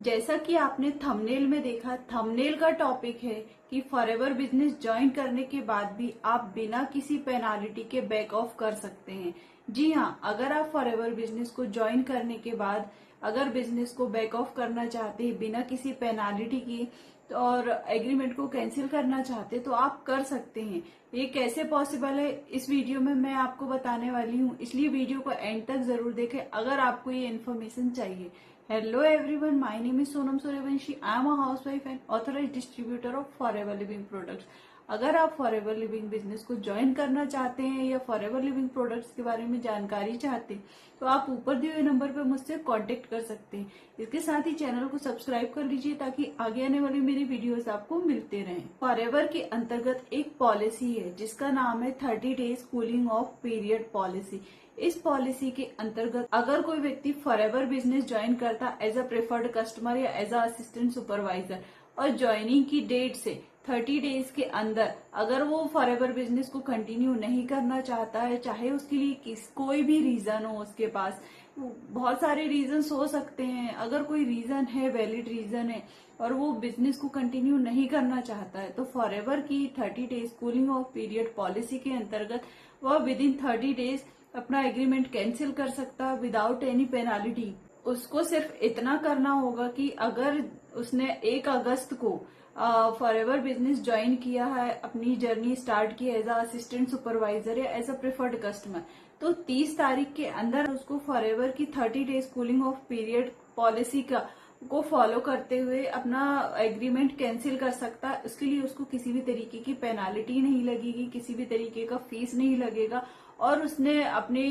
जैसा कि आपने थंबनेल में देखा, थंबनेल का टॉपिक है कि फॉरएवर बिजनेस ज्वाइन करने के बाद भी आप बिना किसी पेनाल्टी के बैक ऑफ कर सकते हैं। जी हाँ, अगर आप फॉरएवर बिजनेस को ज्वाइन करने के बाद अगर बिजनेस को बैक ऑफ करना चाहते हैं बिना किसी पेनाल्टी की और एग्रीमेंट को कैंसिल करना चाहते तो आप कर सकते हैं। ये कैसे पॉसिबल है इस वीडियो में मैं आपको बताने वाली हूँ, इसलिए वीडियो को एंड तक जरूर देखें अगर आपको ये इन्फॉर्मेशन चाहिए। Hello everyone, my name is Sonam Suryavanshi. I am a housewife and authorized distributor of Forever Living products. अगर आप फॉरएवर लिविंग बिजनेस को ज्वाइन करना चाहते हैं या फॉरएवर लिविंग प्रोडक्ट्स के बारे में जानकारी चाहते हैं तो आप ऊपर दिए हुए नंबर पर मुझसे कांटेक्ट कर सकते हैं। इसके साथ ही चैनल को सब्सक्राइब कर लीजिए ताकि आगे आने वाली मेरी वीडियोस आपको मिलते रहें। फॉरएवर के अंतर्गत एक पॉलिसी है जिसका नाम है 30 days cooling of period policy. इस पॉलिसी के अंतर्गत अगर कोई व्यक्ति फॉरएवर बिजनेस ज्वाइन करता एज अ प्रेफर्ड कस्टमर या एज अ असिस्टेंट सुपरवाइजर और ज्वाइनिंग की डेट से 30 डेज के अंदर अगर वो फॉरएवर बिजनेस को कंटिन्यू नहीं करना चाहता है, चाहे उसके लिए कोई भी रीजन हो, उसके पास बहुत सारे रीजंस हो सकते हैं, अगर कोई रीजन है, वैलिड रीजन है और वो बिजनेस को कंटिन्यू नहीं करना चाहता है तो फॉरएवर की 30 days cooling of period policy के अंतर्गत वह विद इन 30 डेज अपना एग्रीमेंट कैंसिल कर सकता है विदाउट एनी पेनाल्टी। उसको सिर्फ इतना करना होगा कि अगर उसने 1 अगस्त को फॉरएवर बिजनेस ज्वाइन किया है, अपनी जर्नी स्टार्ट की एज अ असिस्टेंट सुपरवाइजर या एज अ प्रेफर्ड कस्टमर, तो 30 तारीख के अंदर उसको फॉरएवर की 30 days cooling of period policy को फॉलो करते हुए अपना एग्रीमेंट कैंसिल कर सकता है। उसके लिए उसको किसी भी तरीके की पेनाल्टी नहीं लगेगी, किसी भी तरीके का फीस नहीं लगेगा और उसने अपने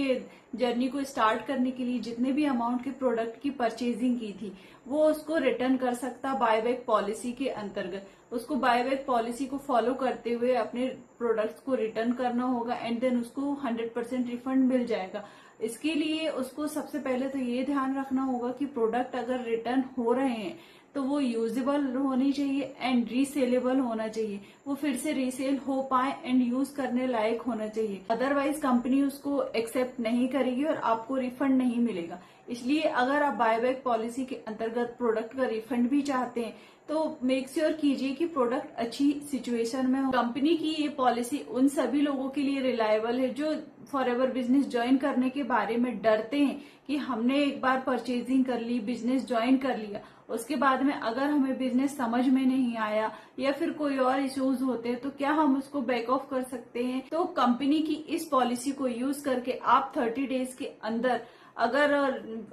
जर्नी को स्टार्ट करने के लिए जितने भी अमाउंट के प्रोडक्ट की परचेजिंग की थी वो उसको रिटर्न कर सकता बायबैक पॉलिसी के अंतर्गत। उसको बायबैक पॉलिसी को फॉलो करते हुए अपने प्रोडक्ट्स को रिटर्न करना होगा एंड देन उसको 100% रिफंड मिल जाएगा। इसके लिए उसको सबसे पहले तो ये ध्यान रखना होगा कि प्रोडक्ट अगर रिटर्न हो रहे हैं तो वो यूजेबल होनी चाहिए एंड रीसेलेबल होना चाहिए, वो फिर से रीसेल हो पाए एंड यूज करने लायक होना चाहिए। अदरवाइज कंपनी उसको एक्सेप्ट नहीं करेगी और आपको रिफंड नहीं मिलेगा। इसलिए अगर आप बायबैक पॉलिसी के अंतर्गत प्रोडक्ट का रिफंड भी चाहते हैं तो मेक श्योर कीजिए कि प्रोडक्ट अच्छी सिचुएशन में हो। कंपनी की ये पॉलिसी उन सभी लोगों के लिए रिलायबल है जो फॉरएवर बिजनेस ज्वाइन करने के बारे में डरते हैं कि हमने एक बार परचेजिंग कर ली, बिजनेस ज्वाइन कर लिया, उसके बाद में अगर हमें बिजनेस समझ में नहीं आया या फिर कोई और इश्यूज होते हैं तो क्या हम उसको बैक ऑफ कर सकते हैं। तो कंपनी की इस पॉलिसी को यूज करके आप 30 डेज के अंदर अगर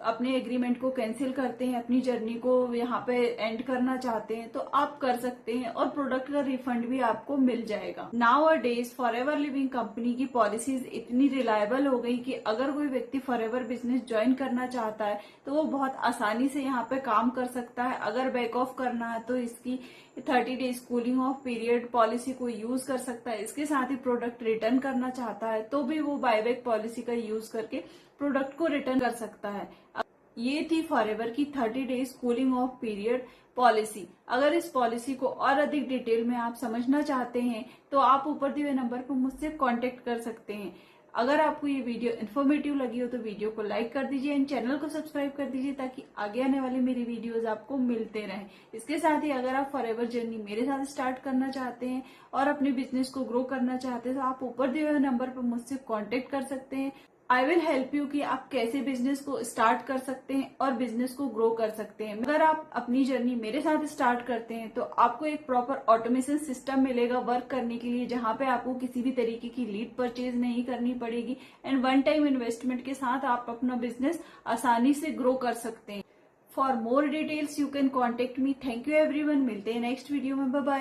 अपने एग्रीमेंट को कैंसिल करते हैं, अपनी जर्नी को यहाँ पे एंड करना चाहते हैं तो आप कर सकते हैं और प्रोडक्ट का रिफंड भी आपको मिल जाएगा। नाउ अ डेज फॉरएवर लिविंग कंपनी की पॉलिसीज इतनी रिलायबल हो गई कि अगर कोई व्यक्ति फॉरएवर बिजनेस ज्वाइन करना चाहता है तो वो बहुत आसानी से यहाँ पे काम कर सकता है। अगर बैक ऑफ करना है तो इसकी 30 days cooling of period policy को यूज कर सकता है। इसके साथ ही प्रोडक्ट रिटर्न करना चाहता है तो भी वो बायबैक पॉलिसी का यूज करके प्रोडक्ट को रिटर्न कर सकता है। ये थी फॉरएवर की 30 days cooling of period policy. अगर इस पॉलिसी को और अधिक डिटेल में आप समझना चाहते हैं तो आप ऊपर दिए हुए नंबर पर मुझसे कांटेक्ट कर सकते हैं। अगर आपको ये वीडियो इन्फॉर्मेटिव लगी हो तो वीडियो को लाइक कर दीजिए एंड चैनल को सब्सक्राइब कर दीजिए ताकि आगे आने वाली मेरी वीडियोस आपको मिलते रहें। इसके साथ ही अगर आप फॉरएवर जर्नी मेरे साथ स्टार्ट करना चाहते हैं और अपने बिजनेस को ग्रो करना चाहते हैं तो आप ऊपर दिए हुए नंबर पर मुझसे कॉन्टेक्ट कर सकते हैं। आई विल हेल्प यू कि आप कैसे बिजनेस को स्टार्ट कर सकते हैं और बिजनेस को ग्रो कर सकते हैं। अगर आप अपनी जर्नी मेरे साथ स्टार्ट करते हैं तो आपको एक प्रॉपर ऑटोमेशन सिस्टम मिलेगा वर्क करने के लिए, जहां पे आपको किसी भी तरीके की लीड परचेज नहीं करनी पड़ेगी एंड वन टाइम इन्वेस्टमेंट के साथ आप अपना बिजनेस आसानी से ग्रो कर सकते हैं। For more details you can contact me. Thank you everyone, मिलते हैं नेक्स्ट वीडियो में। Bye bye.